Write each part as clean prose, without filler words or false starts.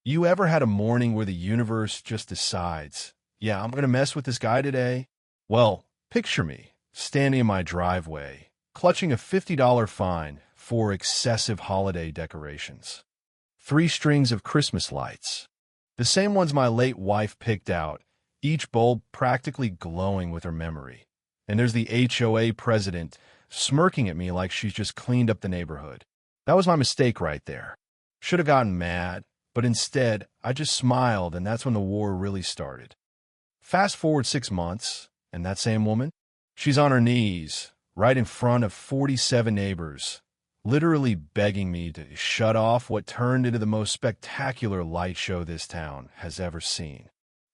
You ever had a morning where the universe just decides, yeah, I'm going to mess with this guy today? Well, picture me standing in my driveway, clutching a $50 fine for excessive holiday decorations. 3 strings of Christmas lights. The same ones my late wife picked out, each bulb practically glowing with her memory. And there's the HOA president smirking at me like she's just cleaned up the neighborhood. That was my mistake right there. Should have gotten mad, but instead, I just smiled, and that's when the war really started. Fast forward 6 months, and that same woman, she's on her knees, right in front of 47 neighbors, literally begging me to shut off what turned into the most spectacular light show this town has ever seen.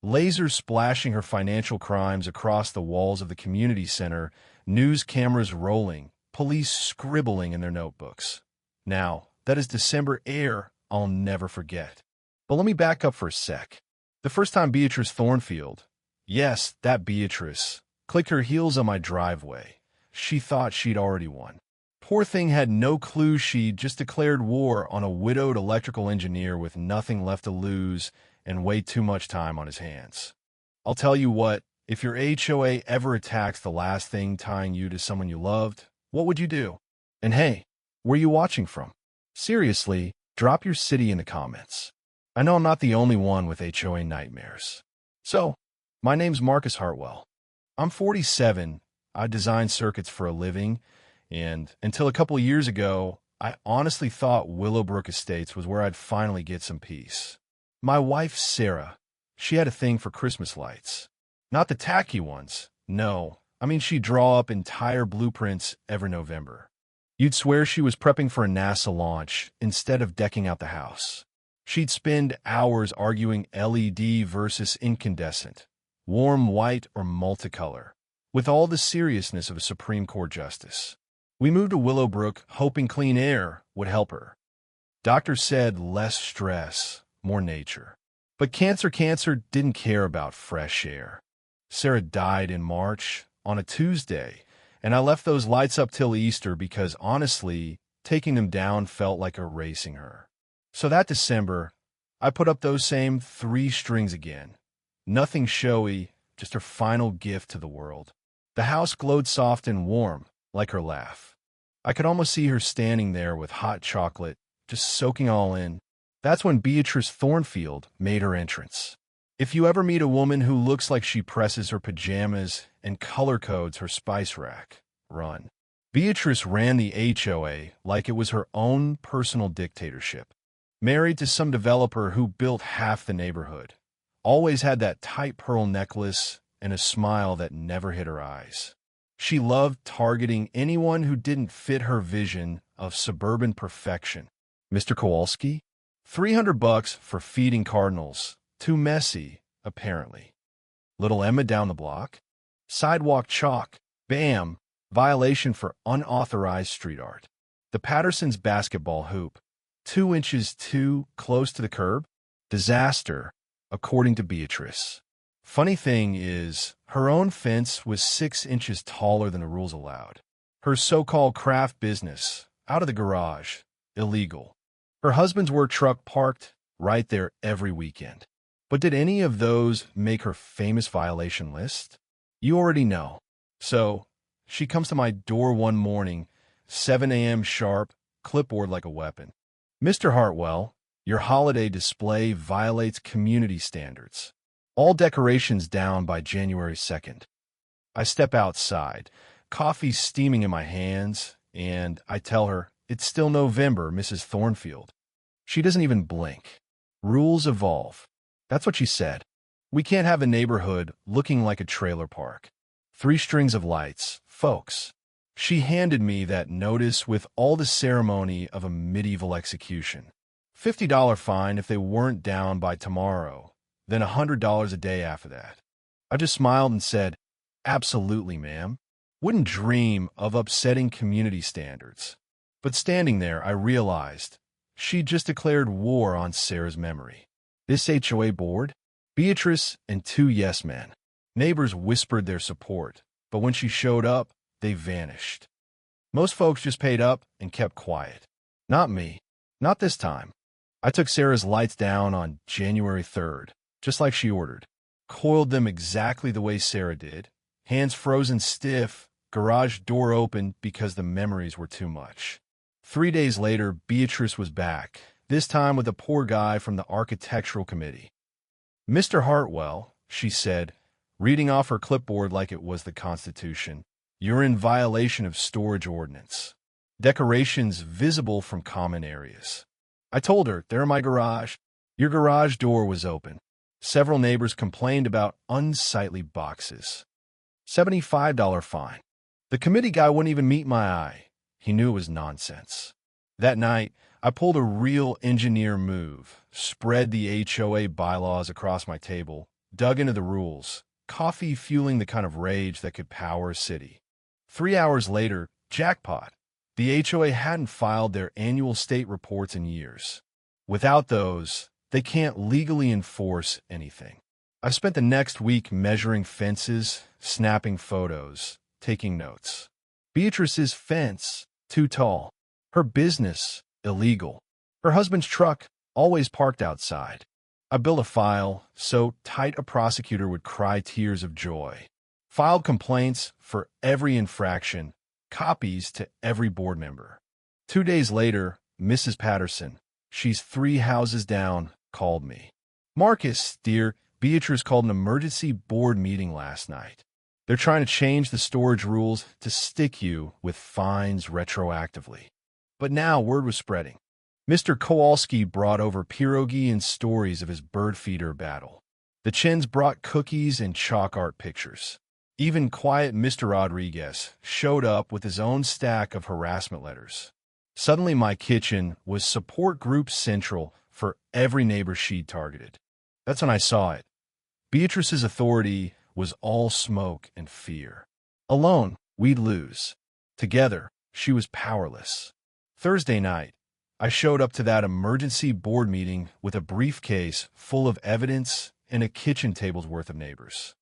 Lasers splashing her financial crimes across the walls of the community center, news cameras rolling, police scribbling in their notebooks. Now, that is December air I'll never forget. But let me back up for a sec. The first time Beatrice Thornfield, yes, that Beatrice, clicked her heels on my driveway, she thought she'd already won. Poor thing had no clue she'd just declared war on a widowed electrical engineer with nothing left to lose and way too much time on his hands. I'll tell you what, if your HOA ever attacks the last thing tying you to someone you loved, what would you do? And hey, where are you watching from? Seriously, drop your city in the comments. I know I'm not the only one with HOA nightmares. So, my name's Marcus Hartwell. I'm 47, I design circuits for a living, and until a couple of years ago, I honestly thought Willowbrook Estates was where I'd finally get some peace. My wife, Sarah, she had a thing for Christmas lights. Not the tacky ones, no. I mean, she'd draw up entire blueprints every November. You'd swear she was prepping for a NASA launch instead of decking out the house. She'd spend hours arguing LED versus incandescent, warm white or multicolor, with all the seriousness of a Supreme Court justice. We moved to Willowbrook hoping clean air would help her. Doctors said less stress, more nature. But cancer didn't care about fresh air. Sarah died in March on a Tuesday, and I left those lights up till Easter because honestly, taking them down felt like erasing her. So that December, I put up those same 3 strings again. Nothing showy, just her final gift to the world. The house glowed soft and warm, like her laugh. I could almost see her standing there with hot chocolate, just soaking all in. That's when Beatrice Thornfield made her entrance. If you ever meet a woman who looks like she presses her pajamas and color codes her spice rack, run. Beatrice ran the HOA like it was her own personal dictatorship. Married to some developer who built half the neighborhood. Always had that tight pearl necklace and a smile that never hid her eyes. She loved targeting anyone who didn't fit her vision of suburban perfection. Mr. Kowalski? $300 for feeding cardinals. Too messy, apparently. Little Emma down the block? Sidewalk chalk. Bam! Violation for unauthorized street art. The Patterson's basketball hoop. 2 inches too close to the curb? Disaster, according to Beatrice. Funny thing is, her own fence was 6 inches taller than the rules allowed. Her so-called craft business, out of the garage, illegal. Her husband's work truck parked right there every weekend. But did any of those make her famous violation list? You already know. So, she comes to my door one morning, 7 a.m. sharp, clipboard like a weapon. Mr. Hartwell, your holiday display violates community standards. All decorations down by January 2nd. I step outside, coffee steaming in my hands, and I tell her, it's still November, Mrs. Thornfield. She doesn't even blink. Rules evolve. That's what she said. We can't have a neighborhood looking like a trailer park. 3 strings of lights, folks. She handed me that notice with all the ceremony of a medieval execution. $50 fine if they weren't down by tomorrow, then $100 a day after that. I just smiled and said, absolutely, ma'am. Wouldn't dream of upsetting community standards. But standing there, I realized she'd just declared war on Sarah's memory. This HOA board? Beatrice and 2 yes men. Neighbors whispered their support, but when she showed up, they vanished. Most folks just paid up and kept quiet. Not me. Not this time. I took Sarah's lights down on January 3rd, just like she ordered. Coiled them exactly the way Sarah did. Hands frozen stiff, garage door open because the memories were too much. 3 days later, Beatrice was back, this time with a poor guy from the architectural committee. "Mr. Hartwell," she said, reading off her clipboard like it was the Constitution, "you're in violation of storage ordinance. Decorations visible from common areas." I told her, "They're in my garage." "Your garage door was open. Several neighbors complained about unsightly boxes." $75 fine. The committee guy wouldn't even meet my eye. He knew it was nonsense. That night, I pulled a real engineer move, spread the HOA bylaws across my table, dug into the rules, coffee fueling the kind of rage that could power a city. 3 hours later, jackpot. The HOA hadn't filed their annual state reports in years. Without those, they can't legally enforce anything. I spent the next week measuring fences, snapping photos, taking notes. Beatrice's fence, too tall. Her business, illegal. Her husband's truck, always parked outside. I built a file so tight a prosecutor would cry tears of joy. Filed complaints for every infraction, copies to every board member. 2 days later, Mrs. Patterson, she's 3 houses down, called me. "Marcus, dear, Beatrice called an emergency board meeting last night. They're trying to change the storage rules to stick you with fines retroactively." But now word was spreading. Mr. Kowalski brought over pierogi and stories of his bird feeder battle. The Chins brought cookies and chalk art pictures. Even quiet Mr. Rodriguez showed up with his own stack of harassment letters. Suddenly my kitchen was support group central for every neighbor she'd targeted. That's when I saw it. Beatrice's authority was all smoke and fear. Alone, we'd lose. Together, she was powerless. Thursday night, I showed up to that emergency board meeting with a briefcase full of evidence and a kitchen table's worth of neighbors.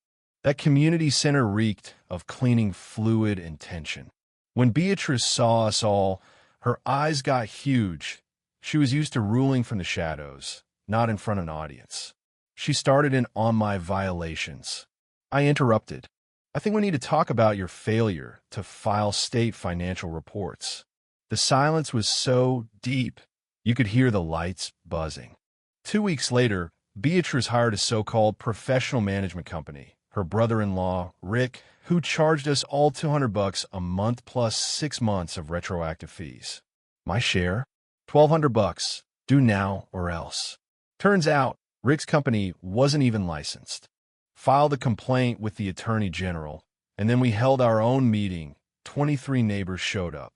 That community center reeked of cleaning fluid and tension. When Beatrice saw us all, her eyes got huge. She was used to ruling from the shadows, not in front of an audience. She started in on my violations. I interrupted. "I think we need to talk about your failure to file state financial reports." The silence was so deep, you could hear the lights buzzing. 2 weeks later, Beatrice hired a so-called professional management company. Her brother-in-law, Rick, who charged us all $200 a month plus 6 months of retroactive fees. My share? $1,200. Do now or else. Turns out, Rick's company wasn't even licensed. Filed a complaint with the Attorney General, and then we held our own meeting. 23 neighbors showed up.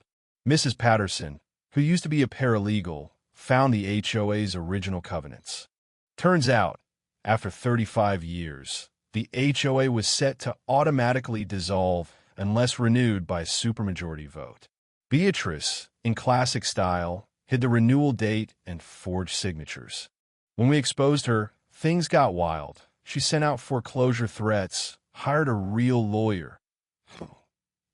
Mrs. Patterson, who used to be a paralegal, found the HOA's original covenants. Turns out, after 35 years, the HOA was set to automatically dissolve unless renewed by a supermajority vote. Beatrice, in classic style, hid the renewal date and forged signatures. When we exposed her, things got wild. She sent out foreclosure threats, hired a real lawyer.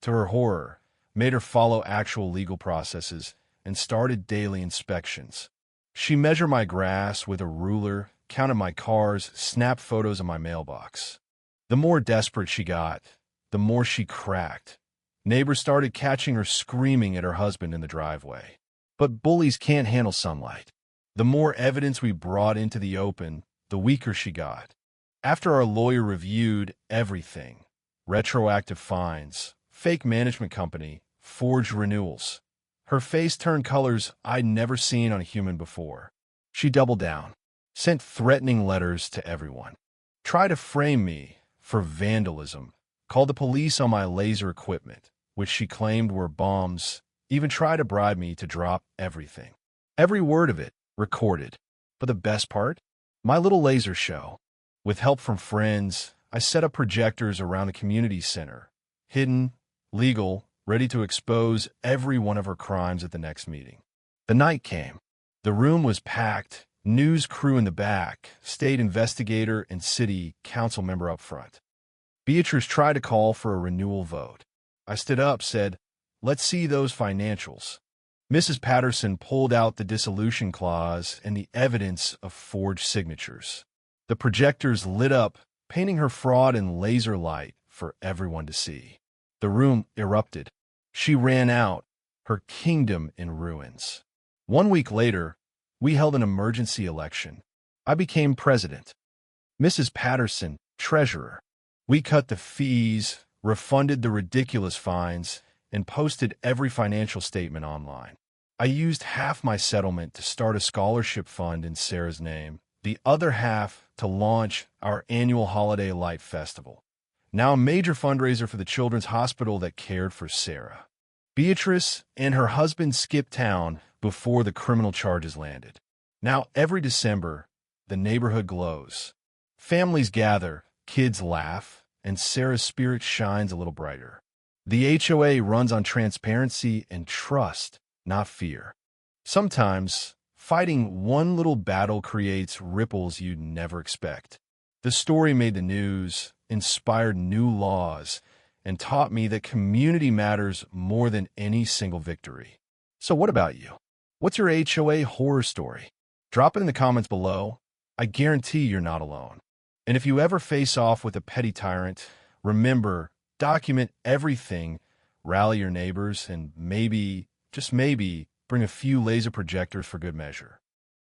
To her horror, made her follow actual legal processes, and started daily inspections. She measured my grass with a ruler, counted my cars, snapped photos of my mailbox. The more desperate she got, the more she cracked. Neighbors started catching her screaming at her husband in the driveway. But bullies can't handle sunlight. The more evidence we brought into the open, the weaker she got. After our lawyer reviewed everything, retroactive fines, fake management company, forged renewals, her face turned colors I'd never seen on a human before. She doubled down, sent threatening letters to everyone, tried to frame me for vandalism, called the police on my laser equipment, which she claimed were bombs, even tried to bribe me to drop everything. Every word of it recorded. But the best part? My little laser show. With help from friends, I set up projectors around the community center, hidden, legal, ready to expose every one of her crimes at the next meeting. The night came. The room was packed, news crew in the back, state investigator and city council member up front. Beatrice tried to call for a renewal vote. I stood up, said, "Let's see those financials." Mrs. Patterson pulled out the dissolution clause and the evidence of forged signatures. The projectors lit up, painting her fraud in laser light for everyone to see. The room erupted. She ran out, her kingdom in ruins. 1 week later, we held an emergency election. I became president. Mrs. Patterson, treasurer. We cut the fees, refunded the ridiculous fines, and posted every financial statement online. I used half my settlement to start a scholarship fund in Sarah's name, the other half to launch our annual Holiday Light Festival, now a major fundraiser for the children's hospital that cared for Sarah. Beatrice and her husband skipped town before the criminal charges landed. Now every December, the neighborhood glows. Families gather, kids laugh, and Sarah's spirit shines a little brighter. The HOA runs on transparency and trust, not fear. Sometimes, fighting one little battle creates ripples you'd never expect. The story made the news, inspired new laws, and taught me that community matters more than any single victory. So what about you? What's your HOA horror story? Drop it in the comments below. I guarantee you're not alone. And if you ever face off with a petty tyrant, remember, document everything, rally your neighbors, and maybe, just maybe, bring a few laser projectors for good measure.